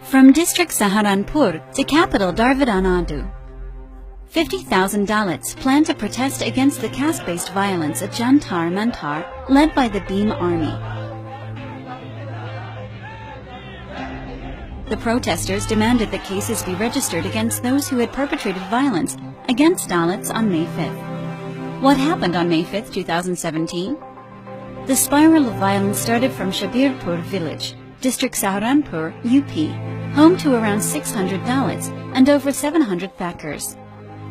From district Saharanpur to capital Dravida, Nadu, 50,000 Dalits plan to protest against the caste-based violence at Jantar Mantar, led by the Bhim army. The protesters demanded that cases be registered against those who had perpetrated violence against Dalits on May 5th. What happened on May 5th, 2017? The spiral of violence started from Shabirpur village, district Saharanpur, UP, home to around 600 Dalits and over 700 Thakurs.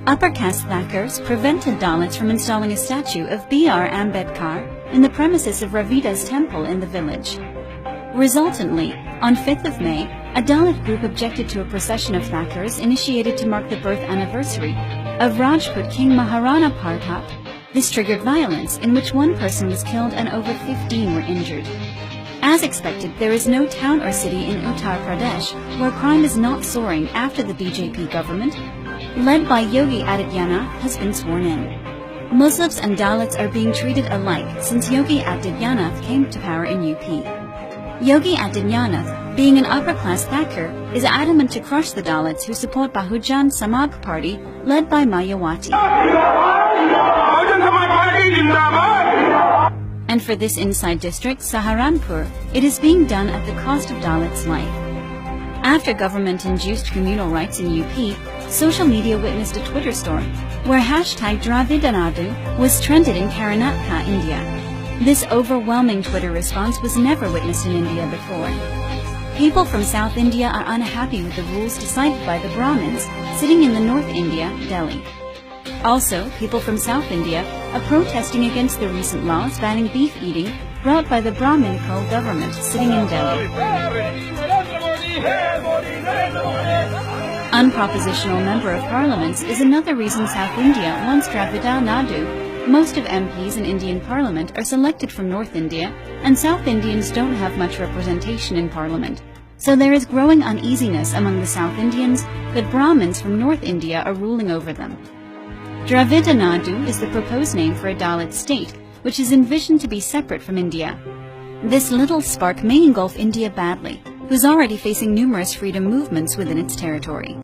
Upper caste Thakurs prevented Dalits from installing a statue of B.R. Ambedkar in the premises of Dravida's temple in the village. Resultantly, on 5th of May, a Dalit group objected to a procession of Thakurs initiated to mark the birth anniversary of Rajput King Maharana Pratap. This triggered violence in which one person was killed and over 15 were injured. As expected, there is no town or city in Uttar Pradesh where crime is not soaring after the BJP government, led by Yogi Adityanath, has been sworn in. Muslims and Dalits are being treated alike since Yogi Adityanath came to power in UP. Yogi Adityanath, being an upper-class Thakur, is adamant to crush the Dalits who support Bahujan Samaj Party led by Mayawati. And for this inside district, Saharanpur, it is being done at the cost of Dalits' life. After government-induced communal riots in UP, social media witnessed a Twitter storm where hashtag Dravida Nadu was trended in Karnataka, India. This overwhelming Twitter response was never witnessed in India before. People from South India are unhappy with the rules decided by the Brahmins sitting in the North India, Delhi. Also, people from South India are protesting against the recent laws banning beef eating brought by the Brahminical government sitting in Delhi. Unpropositional member of parliaments is another reason South India wants Dravida Nadu. Most of MPs in Indian Parliament are selected from North India, and South Indians don't have much representation in Parliament. So there is growing uneasiness among the South Indians that Brahmins from North India are ruling over them. Dravida Nadu is the proposed name for a Dalit state, which is envisioned to be separate from India. This little spark may engulf India badly, who's already facing numerous freedom movements within its territory.